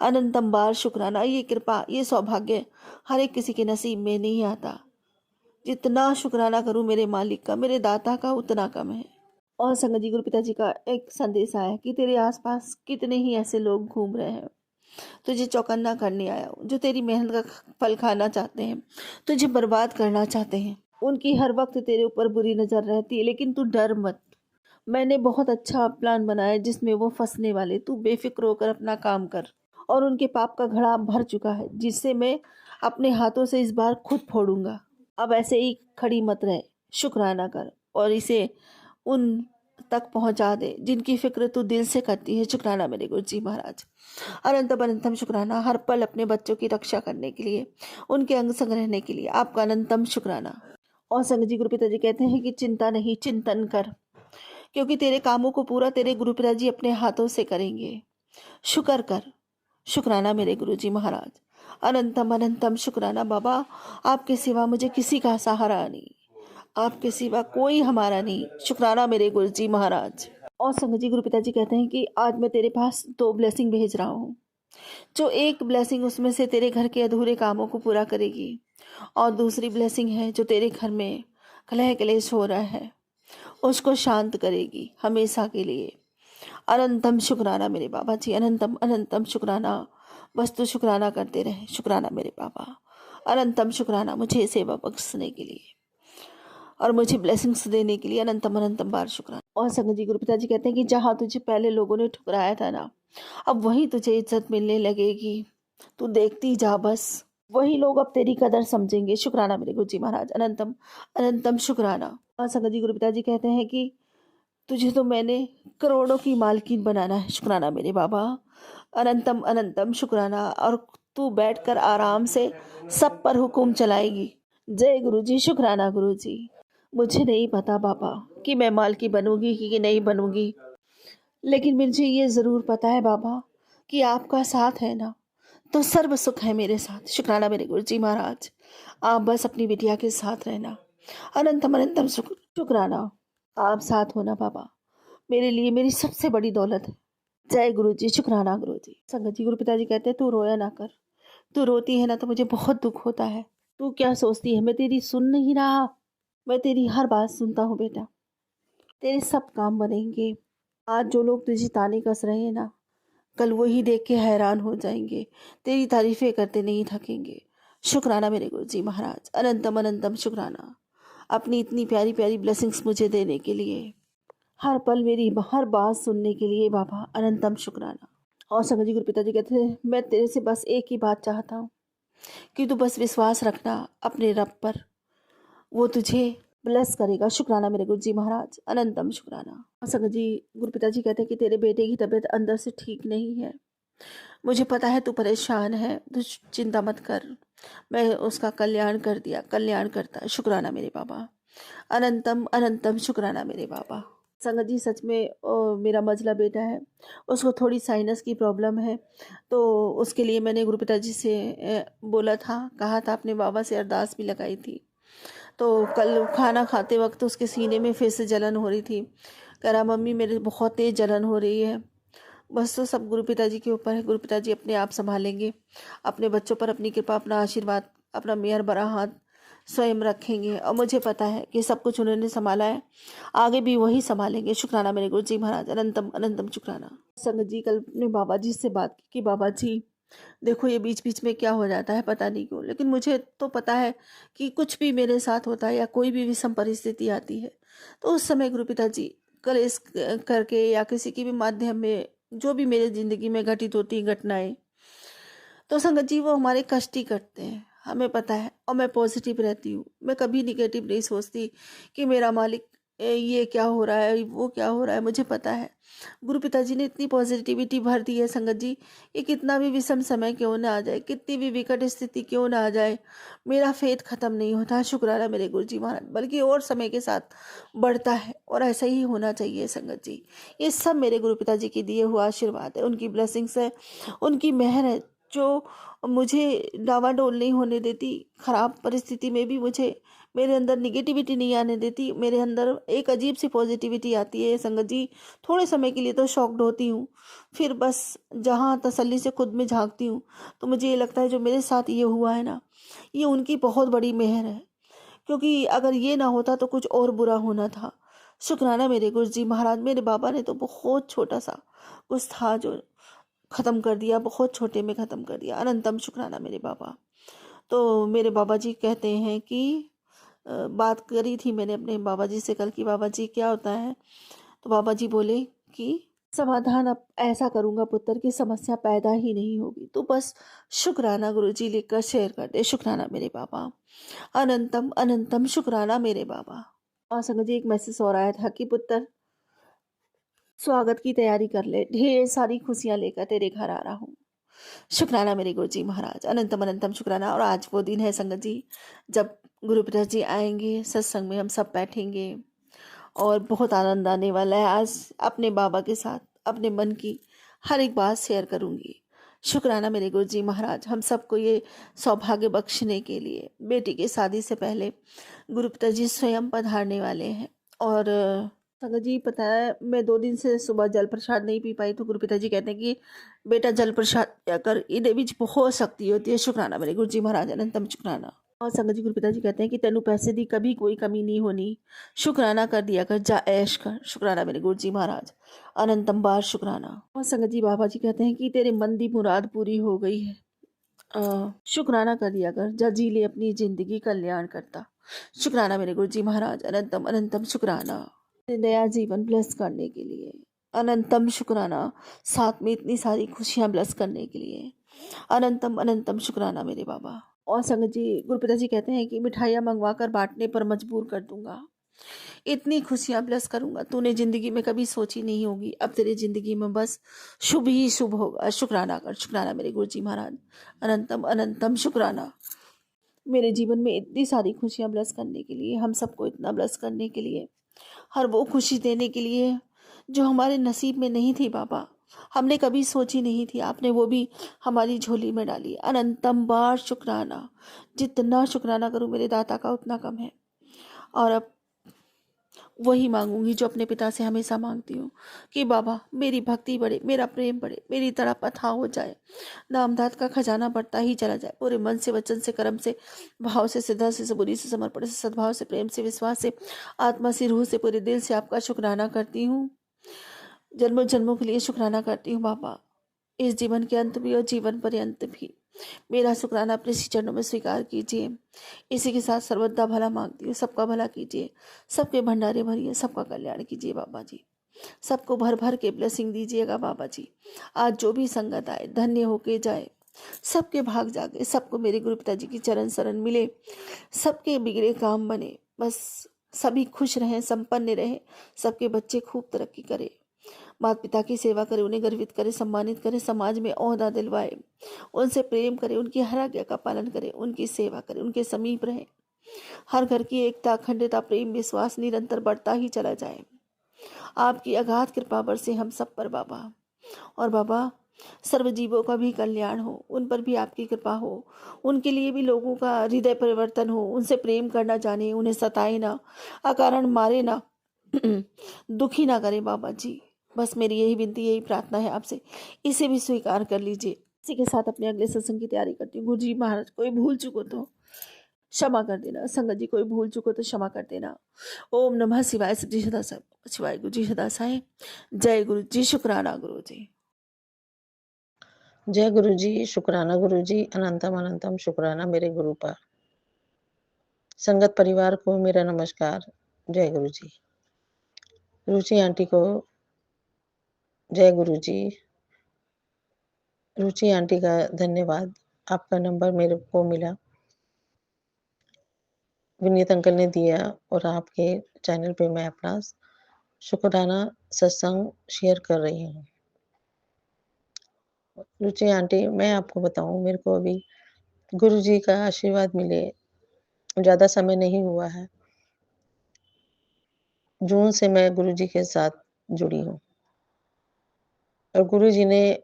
अनंतम बार शुक्राना। ये कृपा, ये सौभाग्य हर एक किसी के नसीब में नहीं आता। जितना शुक्राना करूं मेरे मालिक का, मेरे दाता का, उतना कम है। और संगत जी, गुरु पिताजी का एक संदेश आया कि तेरे आसपास कितने ही ऐसे लोग घूम रहे हैं, तुझे चौकन्ना करने आया हूं, जो तेरी मेहनत का फल खाना चाहते हैं, तुझे बर्बाद करना चाहते हैं। उनकी हर वक्त तेरे ऊपर बुरी नज़र रहती है, लेकिन तू डर मत। मैंने बहुत अच्छा प्लान बनाया जिसमें वो फंसने वाले। तू बेफिक्र होकर अपना काम कर। और उनके पाप का घड़ा भर चुका है, जिससे मैं अपने हाथों से इस बार खुद फोड़ूंगा। अब ऐसे ही खड़ी मत रह, शुक्राना कर और इसे उन तक पहुंचा दे जिनकी फिक्र तू दिल से करती है। शुक्राना मेरे गुरु जी महाराज। अनंतम अनंतम शुक्राना, हर पल अपने बच्चों की रक्षा करने के लिए, उनके अंग संग रहने के लिए आपका अनंतम शुक्राना। और संग जी गुरु पिताजी कहते हैं कि चिंता नहीं, चिंतन कर, क्योंकि तेरे कामों को पूरा तेरे गुरु पिताजी अपने हाथों से करेंगे। शुक्र कर। शुक्राना मेरे गुरु जी महाराज। अनंतम अनंतम शुक्राना बाबा। आपके सिवा मुझे किसी का सहारा नहीं, आपके सिवा कोई हमारा नहीं। शुक्राना मेरे गुरु जी महाराज। और संगत जी गुरु पिताजी कहते हैं कि आज मैं तेरे पास 2 ब्लेसिंग भेज रहा हूँ। जो एक ब्लेसिंग उसमें से तेरे घर के अधूरे कामों को पूरा करेगी, और दूसरी ब्लेसिंग है जो तेरे घर में कलह क्लेश हो रहा है उसको शांत करेगी हमेशा के लिए। अनंतम शुक्राना मेरे बाबा जी, अनंतम अनंतम शुक्राना। बस तू शुक्राना करते रहे। शुक्राना मेरे बाबा, अनंतम शुक्राना मुझे सेवा बख्शने के लिए और मुझे ब्लेसिंग्स देने के लिए। अनंतम अनंतम बार शुक्राना। और संगत जी गुरु पिताजी कहते हैं कि जहाँ तुझे पहले लोगों ने ठुकराया था ना, अब वहीं तुझे इज्जत मिलने लगेगी। तू देखती जा बस, वही लोग अब तेरी कदर समझेंगे। शुक्राना मेरे गुरु जी महाराज, अनंतम अनंतम शुक्राना। और संगत जी गुरु पिताजी कहते हैं कि तुझे तो मैंने करोड़ों की मालकिन बनाना है। शुक्राना मेरे बाबा, अनंतम अनंतम शुक्राना। और तू बैठकर आराम से सब पर हुक्म चलाएगी। जय गुरु जी। शुक्राना गुरु जी। मुझे नहीं पता बाबा कि मैं मालकी बनूंगी कि नहीं बनूंगी, लेकिन मुझे ये ज़रूर पता है बाबा कि आपका साथ है ना, तो सर्व सुख है मेरे साथ। शुक्राना मेरे गुरु जी महाराज। आप बस अपनी बिटिया के साथ रहना। अनंतम अनंतम शुक्राना। आप साथ होना बाबा, मेरे लिए मेरी सबसे बड़ी दौलत है। जय गुरु जी। शुक्राना गुरु जी। संगत जी गुरु पिताजी कहते हैं तू रोया ना कर। तू रोती है ना तो मुझे बहुत दुख होता है। तू क्या सोचती है मैं तेरी सुन नहीं रहा? मैं तेरी हर बात सुनता हूँ बेटा। तेरे सब काम बनेंगे। आज जो लोग तुझे ताने कस रहे हैं ना, कल वही देख के हैरान हो जाएंगे। तेरी तारीफें करते नहीं थकेंगे। शुक्राना मेरे गुरु जी महाराज, अनंतम अनंतम शुक्राना अपनी इतनी प्यारी प्यारी ब्लेसिंग्स मुझे देने के लिए, हर पल मेरी हर बात सुनने के लिए बाबा। अनंतम शुक्राना। और संगत जी गुरु पिताजी कहते हैं मैं तेरे से बस एक ही बात चाहता हूँ कि तू बस विश्वास रखना अपने रब पर, वो तुझे ब्लेस करेगा। शुक्राना मेरे गुरु जी महाराज, अनंतम शुक्राना। और संगत जी गुरु पिताजी कहते हैं कि तेरे बेटे की तबीयत अंदर से ठीक नहीं है। मुझे पता है तू परेशान है, तू चिंता मत कर, मैं उसका कल्याण कर दिया, कल्याण करता है। शुक्राना मेरे बाबा, अनंतम अनंतम शुक्राना मेरे बाबा। संगत जी सच में मेरा मझला बेटा है, उसको थोड़ी साइनस की प्रॉब्लम है, तो उसके लिए मैंने गुरु पिताजी से बोला था, कहा था, अपने बाबा से अरदास भी लगाई थी। तो कल खाना खाते वक्त उसके सीने में फिर से जलन हो रही थी। कह रहा मम्मी मेरे बहुत तेज़ जलन हो रही है। बस तो सब गुरु पिताजी के ऊपर है। गुरु पिताजी अपने आप संभालेंगे, अपने बच्चों पर अपनी कृपा, अपना आशीर्वाद, अपना मेहर भरा हाथ स्वयं रखेंगे। और मुझे पता है कि सब कुछ उन्होंने संभाला है, आगे भी वही संभालेंगे। शुक्राना मेरे गुरु जी महाराज, अनंतम अनंतम शुक्राना। संगत जी कल अपने बाबा जी से बात की कि बाबा जी देखो ये बीच बीच में क्या हो जाता है पता नहीं क्यों, लेकिन मुझे तो पता है कि कुछ भी मेरे साथ होता है या कोई भी विषम परिस्थिति आती है तो उस समय गुरु पिताजी कलेश करके या किसी की भी माध्यम में जो भी मेरे ज़िंदगी में घटित होती हैं घटनाएं, तो संगत जी वो हमारे कष्ट ही करते हैं, हमें पता है। और मैं पॉजिटिव रहती हूँ, मैं कभी निगेटिव नहीं सोचती कि मेरा मालिक ये क्या हो रहा है वो क्या हो रहा है। मुझे पता है गुरु पिताजी ने इतनी पॉजिटिविटी भर दी है संगत जी, ये कितना भी विषम समय क्यों ना आ जाए, कितनी भी विकट स्थिति क्यों ना आ जाए, मेरा फेथ खत्म नहीं होता। शुक्राना मेरे गुरु जी महाराज, बल्कि और समय के साथ बढ़ता है, और ऐसा ही होना चाहिए संगत जी। ये सब मेरे गुरु पिताजी की दिए हुआ आशीर्वाद है, उनकी ब्लेसिंग्स है, उनकी मेहर है, जो मुझे डावाडोल नहीं होने देती। ख़राब परिस्थिति में भी मुझे मेरे अंदर निगेटिविटी नहीं आने देती, मेरे अंदर एक अजीब सी पॉजिटिविटी आती है संगत जी। थोड़े समय के लिए तो शॉक्ड होती हूँ, फिर बस जहाँ तसल्ली से खुद में झांकती हूँ तो मुझे ये लगता है जो मेरे साथ ये हुआ है ना, ये उनकी बहुत बड़ी मेहर है, क्योंकि अगर ये ना होता तो कुछ और बुरा होना था। शुक्राना मेरे गुरु जी महाराज, मेरे बाबा ने तो बहुत छोटा सा कुछ था जो ख़त्म कर दिया, बहुत छोटे में ख़त्म कर दिया। अनंतम शुक्राना मेरे बाबा। तो मेरे बाबा जी कहते हैं कि बात करी थी मैंने अपने बाबा जी से कल कि बाबा जी क्या होता है, तो बाबा जी बोले कि समाधान अब ऐसा करूँगा पुत्र कि समस्या पैदा ही नहीं होगी। तो बस शुक्राना गुरुजी लिखकर शेयर कर दे। शुक्राना मेरे बाबा, अनंतम अनंतम शुक्राना मेरे बाबा। और संगत जी एक मैसेज और आया था कि पुत्र स्वागत की तैयारी कर ले, ढेर सारी खुशियाँ लेकर तेरे घर आ रहा हूँ। शुक्राना मेरे गुरुजी महाराज, अनंतम अनंतम शुक्राना। और आज वो दिन है संगत जी जब गुरु पिता जी आएंगे, सत्संग में हम सब बैठेंगे और बहुत आनंद आने वाला है। आज अपने बाबा के साथ अपने मन की हर एक बात शेयर करूंगी। शुक्राना मेरे गुरुजी महाराज, हम सबको ये सौभाग्य बख्शने के लिए। बेटी की शादी से पहले गुरु पिता जी स्वयं पधारने वाले हैं। और संगत जी पता है मैं 2 दिन से सुबह जल प्रसाद नहीं पी पाई, तो गुरु पिता जी कहते हैं कि बेटा जल प्रसाद पिया कर, इहदे विच बहुत शक्ति होती है। शुक्राना मेरे गुरु जी महाराज, अनंतम शुक्राना। और संगत जी गुरु पिता जी कहते हैं कि तेनू पैसे दी कभी कोई कमी नहीं होनी, शुक्राना कर दिया कर, जा ऐश कर। शुक्राना मेरे गुरु जी महाराज, अनंतम बार शुक्राना। और संगत जी बाबा जी कहते हैं कि तेरे मन की मुराद पूरी हो गई है, शुक्राना कर दिया कर, जा जी ले अपनी जिंदगी कल्याण करता। शुक्राना मेरे गुरु जी महाराज, अनंतम अनंतम शुक्राना। नया जीवन ब्लेस करने के लिए अनंतम शुक्राना, साथ में इतनी सारी खुशियां ब्लेस करने के लिए अनंतम अनंतम शुक्राना मेरे बाबा। और संगत जी गुरुपिता जी कहते हैं कि मिठाइयाँ मंगवा कर बांटने पर मजबूर कर दूंगा, इतनी खुशियां ब्लेस करूंगा तूने जिंदगी में कभी सोची नहीं होगी। अब तेरी जिंदगी में बस शुभ ही शुभ होगा। शुक्राना कर, शुक्राना मेरे गुरु जी महाराज, अनंतम अनंतम शुक्राना। मेरे जीवन में इतनी सारी खुशियां ब्लेस करने के लिए, हम सबको इतना ब्लेस करने के लिए, हर वो खुशी देने के लिए जो हमारे नसीब में नहीं थी बाबा, हमने कभी सोची नहीं थी, आपने वो भी हमारी झोली में डाली। अनंतम बार शुक्राना, जितना शुक्राना करूं मेरे दाता का उतना कम है। और अब वही मांगूंगी जो अपने पिता से हमेशा मांगती हूँ कि बाबा मेरी भक्ति बढ़े, मेरा प्रेम बढ़े, मेरी तड़प अथाह हो जाए, नामदात का खजाना बढ़ता ही चला जाए। पूरे मन से, वचन से, कर्म से, भाव से, सिद्धा से, सबूरी से, समर्पण से, सद्भाव से, प्रेम से, विश्वास से, आत्मा से, रूह से, पूरे दिल से आपका शुक्राना करती हूँ। जन्मों जन्मों के लिए शुक्राना करती हूँ बाबा, इस जीवन के अंत भी और जीवन पर्यंत भी मेरा शुक्राना अपने श्री चरणों में स्वीकार कीजिए। इसी के साथ सर्वदा भला मांगती हूँ, सबका भला कीजिए, सबके भंडारे भरिए, सबका कल्याण कीजिए बाबा जी, सबको भर भर के ब्लेसिंग दीजिएगा बाबा जी। आज जो भी संगत आए धन्य होके जाए, सबके भाग जागे, सबको मेरे गुरु पिताजी की चरण शरण मिले, सबके बिगड़े काम बने, बस सभी खुश रहें, संपन्न रहें, सबके बच्चे खूब तरक्की करें, माता पिता की सेवा करे, उन्हें गर्वित करे, सम्मानित करे, समाज में ओहदा दिलवाए, उनसे प्रेम करे, उनकी हर आज्ञा का पालन करे, उनकी सेवा करे, उनके समीप रहे, हर घर की एकता, अखंडता, प्रेम, विश्वास निरंतर बढ़ता ही चला जाए। आपकी अगाध कृपा बरसे हम सब पर बाबा। और बाबा सर्व जीवों का भी कल्याण हो, उन पर भी आपकी कृपा हो, उनके लिए भी लोगों का हृदय परिवर्तन हो, उनसे प्रेम करना जाने, उन्हें सताए ना, अकारण मारे ना, दुखी ना करे बाबा जी। बस मेरी यही विनती, यही प्रार्थना है आपसे, इसे भी स्वीकार कर लीजिए। इसी के साथ अपने अगले सत्संग की तैयारी करती हूँ। गुरु जी महाराज कोई भूल चुको तो क्षमा कर देना, संगत जी कोई भूल चुको तो क्षमा कर देना। ओम नमः शिवाय, सच्ची सदा शिवाय, गुरु जी सदा साई। जय गुरु जी, शुक्राना गुरु जी। जय गुरु जी, शुक्राना गुरु जी, अनंतम अनंतम शुक्राना मेरे गुरु पर। संगत परिवार को मेरा नमस्कार, जय गुरु जी। रुचि आंटी को जय गुरु जी। रुचि आंटी का धन्यवाद, आपका नंबर मेरे को मिला, विनीत अंकल ने दिया और आपके चैनल पे मैं अपना शुक्राना सत्संग शेयर कर रही हूँ। रुचि आंटी, मैं आपको बताऊं, मेरे को अभी गुरु जी का आशीर्वाद मिले ज़्यादा समय नहीं हुआ है। जून से मैं गुरु जी के साथ जुड़ी हूँ और गुरु जी ने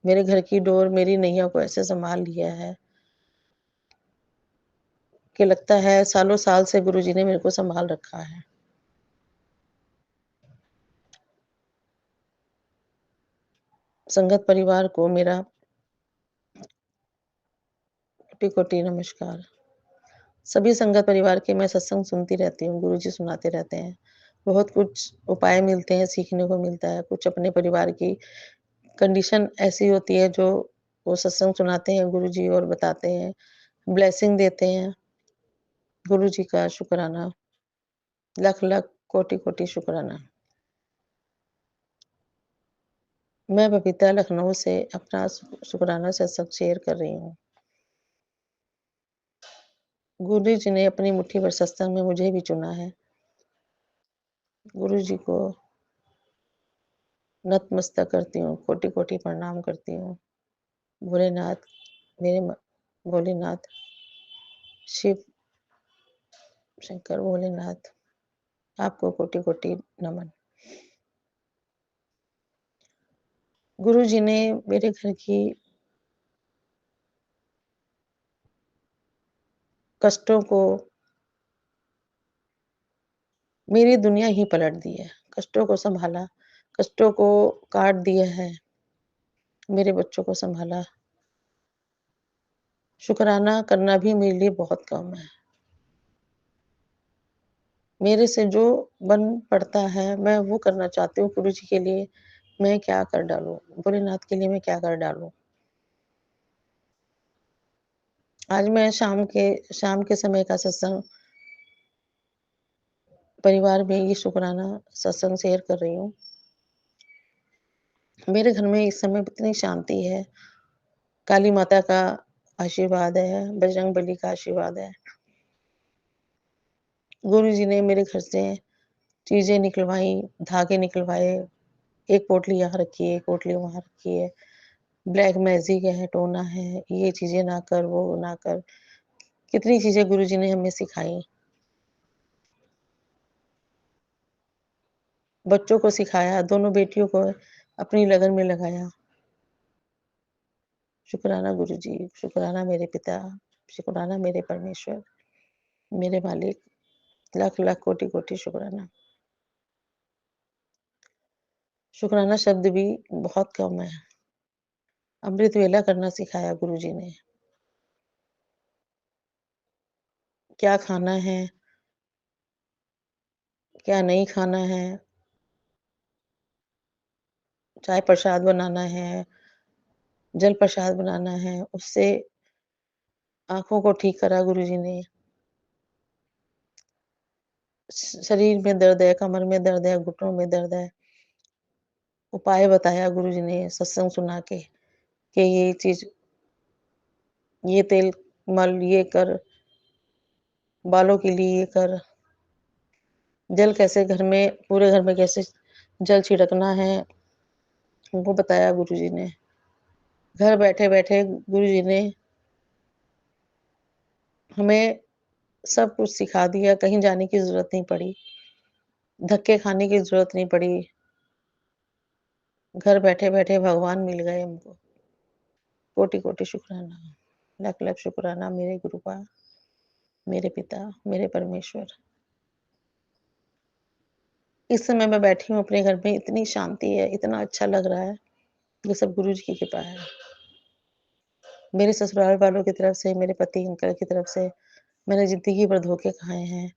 मेरे घर की डोर, मेरी नैया को ऐसे संभाल लिया है कि लगता है सालों साल से गुरु जी ने मेरे को संभाल रखा है। संगत परिवार को मेरा कोटि-कोटि नमस्कार। सभी संगत परिवार के मैं सत्संग सुनती रहती हूँ, गुरु जी सुनाते रहते हैं। बहुत कुछ उपाय मिलते हैं, सीखने को मिलता है। कुछ अपने परिवार की कंडीशन ऐसी होती है जो वो सत्संग सुनाते हैं गुरु जी और बताते हैं, ब्लेसिंग देते हैं। गुरु जी का शुक्राना, लख लख कोटि कोटि शुक्राना। मैं बबीता लखनऊ से अपना शुक्राना सत्संग शेयर कर रही हूँ। गुरु जी ने अपनी मुट्ठी भर सत्संग में मुझे भी चुना है। गुरु जी को नतमस्तक करती हूँ, कोटि-कोटि प्रणाम करती हूँ। भोलेनाथ मेरे म भोलेनाथ, शिव शंकर भोलेनाथ, आपको कोटि-कोटि नमन। गुरु जी ने मेरे घर की कष्टों को मेरी दुनिया ही पलट दी है। कष्टों को सँभाला, कष्टों को काट दिया है, मेरे बच्चों को सँभाला। शुक्राना करना भी मेरे लिए बहुत कम है। मेरे से जो बन पड़ता है, मैं वो करना चाहती हूँ गुरु जी के लिए मैं क्या कर डालूँ? भोलेनाथ के लिए मैं क्या कर डालूँ? आज मैं शाम के समय का सत्संग परिवार में ये शुक्राना सत्संग शेयर कर रही हूँ। मेरे घर में इस समय इतनी शांति है, काली माता का आशीर्वाद है, बजरंगबली का आशीर्वाद है। गुरु जी ने मेरे घर से चीज़ें निकलवाई, धागे निकलवाए, एक पोटली यहाँ रखी है, एक पोटली वहाँ रखी है। ब्लैक मैजिक है, टोना है, ये चीज़ें ना कर, वो ना कर। कितनी चीज़ें गुरुजी ने हमें सिखाई। बच्चों को सिखाया, दोनों बेटियों को अपनी लगन में लगाया। शुक्राना गुरुजी, शुक्राना मेरे पिता, शुक्राना मेरे परमेश्वर, मेरे मालिक, लाख-लाख कोटि-कोटि शुक्राना। शुक्राना शब्द भी बहुत कम है। अमृत वेला करना सिखाया गुरुजी ने। क्या खाना है, क्या नहीं खाना है, चाहे प्रसाद बनाना है, जल प्रसाद बनाना है, उससे आँखों को ठीक करा गुरुजी ने। शरीर में दर्द है, कमर में दर्द है, घुटनों में दर्द है, उपाय बताया गुरुजी ने सत्संग सुना के कि ये चीज़, ये तेल मल, ये कर, बालों के लिए ये कर, जल कैसे घर में पूरे घर में कैसे जल छिड़कना है, वो बताया गुरुजी ने। घर बैठे-बैठे गुरुजी ने हमें सब कुछ सिखा दिया, कहीं जाने की ज़रूरत नहीं पड़ी, धक्के खाने की ज़रूरत नहीं पड़ी, घर बैठे-बैठे भगवान मिल गए हमको। कोटि-कोटि शुक्राना, लख-लख शुक्राना मेरे गुरु का, मेरे पिता, मेरे परमेश्वर। इस समय मैं बैठी हूँ अपने घर में, इतनी शांति है, इतना अच्छा लग रहा है, ये सब गुरु जी की कृपा है। मेरे ससुराल वालों की तरफ से, मेरे पति अंकल की तरफ से मैंने ज़िंदगी भर धोखे खाए हैं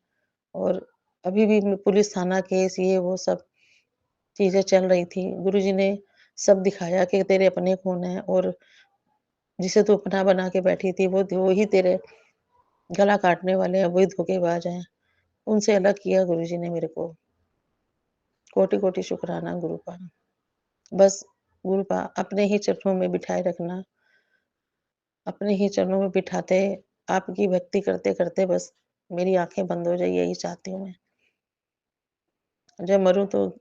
और अभी भी पुलिस थाना केस ये वो सब चीज़ें चल रही थी। गुरु जी ने सब दिखाया कि तेरे अपने कौन हैं और जिसे तू अपना बना के बैठी थी, वो ही तेरे गला काटने वाले हैं, वही धोखेबाज हैं। उनसे अलग किया गुरु जी ने मेरे को। कोटि-कोटि शुक्राना गुरु का। बस गुरु का अपने ही चरणों में बिठाए रखना, अपने ही चरणों में बिठाते, आपकी भक्ति करते-करते बस मेरी आँखें बंद हो जाए, यही चाहती हूँ मैं। जब मरूँ तो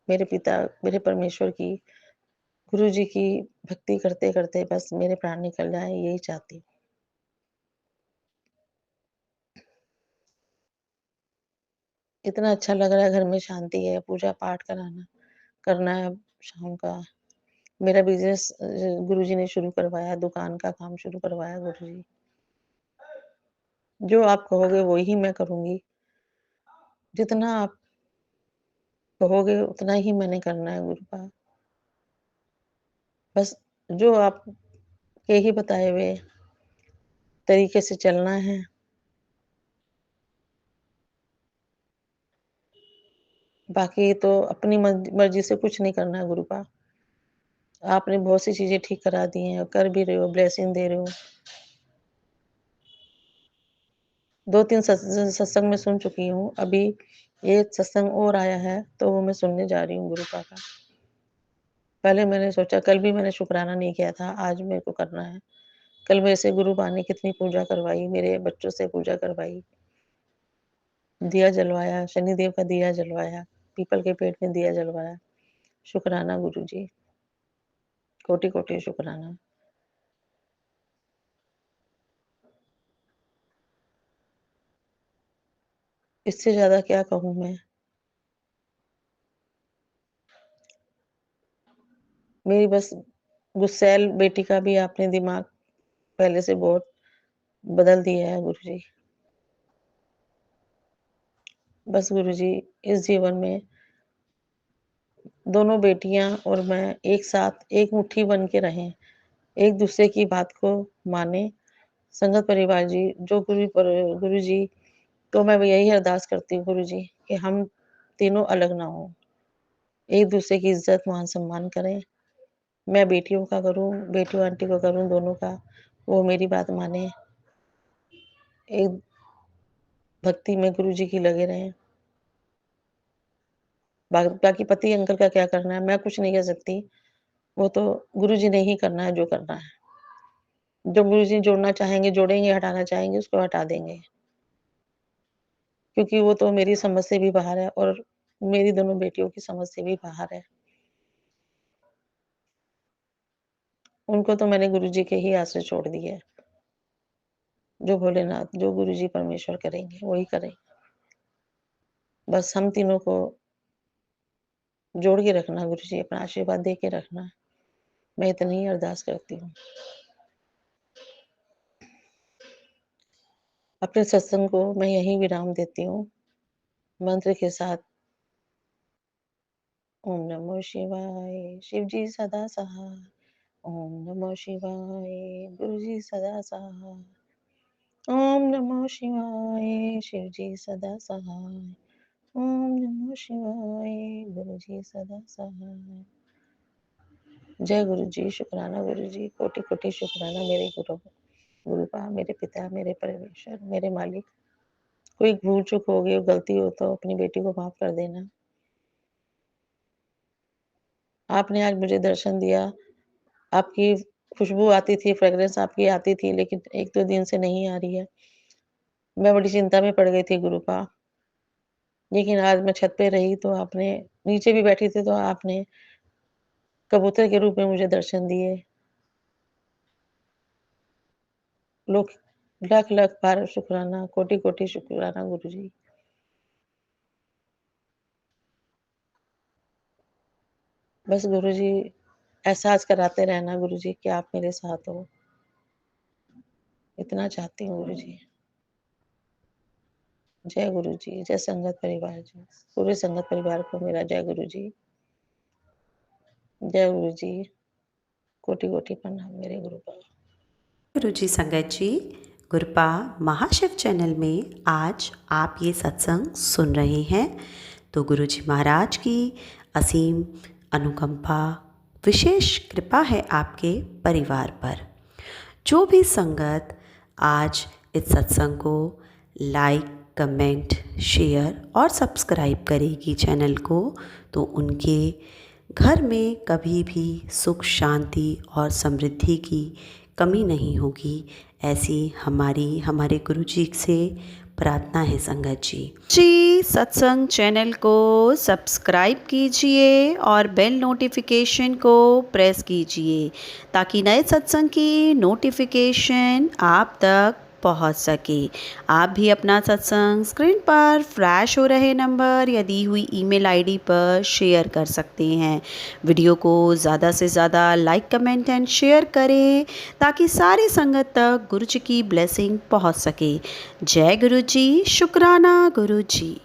मेरे पिता, मेरे परमेश्वर की, गुरु जी की भक्ति करते-करते बस मेरे प्राण निकल जाएँ, यही चाहती हूँ। इतना अच्छा लग रहा है, घर में शांति है, पूजा-पाठ करना है शाम का। मेरा बिज़नेस गुरुजी ने शुरू करवाया, दुकान का काम शुरू करवाया गुरुजी। जो आप कहोगे वो ही मैं करूँगी। जितना आप कहोगे उतना ही मैंने करना है गुरु का। बस जो आपके ही बताए हुए तरीके से चलना है। बाकी तो अपनी मर्ज़ी से कुछ नहीं करना है गुरु का। आपने बहुत सी चीज़ें ठीक करा दी हैं, कर भी रहे हो, ब्लेसिंग दे रहे हो। 2-3 सत्संग में सुन चुकी हूँ। अभी ये सत्संग और आया है तो वो मैं सुनने जा रही हूँ गुरुपा का। पहले मैंने सोचा, कल भी मैंने शुकराना नहीं किया था, आज मेरे को करना है। कल मेरे से गुरुपा ने कितनी पूजा करवाई, मेरे बच्चों से पूजा करवाई, दिया जलवाया, शनिदेव का दिया जलवाया, पीपल के पेड़ में दिया जलवाया। शुकराना गुरुजी, कोटि-कोटि शुकराना। इससे ज़्यादा क्या कहूँ मैं? मेरी बस गुस्सैल बेटी का भी आपने दिमाग पहले से बहुत बदल दिया है गुरुजी। बस गुरुजी, इस जीवन में दोनों बेटियाँ और मैं एक साथ एक मुट्ठी बन के रहें, एक-दूसरे की बात को मानें। संगत परिवार जी, जो गुरुजी, तो मैं यही अरदास करती हूँ गुरुजी कि हम तीनों अलग ना हों। एक-दूसरे की इज़्ज़त, मान-सम्मान करें। मैं बेटियों का करूँ, बेटियों आंटी को करूँ, दोनों का, वो मेरी बात मानें। एक भक्ति में गुरुजी की लगे रहें। बाकी पति अंकल का क्या करना है, मैं कुछ नहीं कह सकती। वो तो गुरुजी ने ही करना है जो करना है। जो गुरुजी जोड़ना चाहेंगे जोड़ेंगे, हटाना चाहेंगे उसको हटा देंगे। क्योंकि वो तो मेरी समझ से भी बाहर है और मेरी दोनों बेटियों की समझ से भी बाहर है। उनको तो मैंने गुरुजी के ही आश्रय छोड़ दिए है। जो भोलेनाथ, जो गुरुजी परमेश्वर करेंगे, वही करें। बस हम तीनों को जोड़ के रखना गुरुजी, अपना आशीर्वाद दे के रखना। मैं इतनी ही अरदास करती हूँ। अपने सत्संग को मैं यहीं विराम देती हूँ, मंत्र के साथ। ओम नमो शिवाय, शिव जी सदा सहाय। ओम नमो शिवाय, गुरु जी सदा सहाय। ओम नमो शिवाय, शिव जी सदा सहाय। ओम नमो शिवाय, गुरु जी सदा सहाय। जय गुरु जी, शुक्राना गुरु जी, कोटि कोटि शुक्राना मेरे गुरुपा, मेरे पिता, मेरे परमेश्वर, मेरे मालिक। कोई भूल चूक हो गई, गलती हो तो अपनी बेटी को माफ कर देना। आपने आज मुझे दर्शन दिया, आपकी खुशबू आती थी, फ्रेग्रेंस आपकी आती थी, लेकिन 1-2 दिन से नहीं आ रही है। मैं बड़ी चिंता में पड़ गई थी गुरुपा, लेकिन आज मैं छत पे रही तो आपने, नीचे भी बैठी थी तो आपने कबूतर के रूप में मुझे दर्शन दिए। लोक लाख-लाख बार शुकराना, कोटि-कोटि शुकराना गुरुजी। बस गुरुजी, एहसास कराते रहना गुरुजी कि आप मेरे साथ हो। इतना चाहती हूँ गुरुजी। जय गुरुजी, जय संगत परिवार जी। पूरे संगत परिवार को मेरा जय गुरुजी। जय गुरुजी, कोटि-कोटि प्रणाम मेरे गुरुपा। गुरुजी संगत जी, गुरुपा महाशिव चैनल में आज आप ये सत्संग सुन रहे हैं तो गुरुजी महाराज की असीम अनुकंपा, विशेष कृपा है आपके परिवार पर। जो भी संगत आज इस सत्संग को लाइक, कमेंट, शेयर और सब्सक्राइब करेगी चैनल को, तो उनके घर में कभी भी सुख, शांति और समृद्धि की कमी नहीं होगी। ऐसी हमारे गुरुजी से प्रार्थना है संगत जी सत्संग चैनल को सब्सक्राइब कीजिए और बेल नोटिफिकेशन को प्रेस कीजिए ताकि नए सत्संग की नोटिफिकेशन आप तक पहुंच सके। आप भी अपना सत्संग स्क्रीन पर फ्लैश हो रहे नंबर या दी हुई ईमेल आईडी पर शेयर कर सकते हैं। वीडियो को ज़्यादा से ज़्यादा लाइक, कमेंट एंड शेयर करें ताकि सारी संगत तक गुरु जी की ब्लेसिंग पहुंच सके। जय गुरु जी, शुक्राना गुरु जी।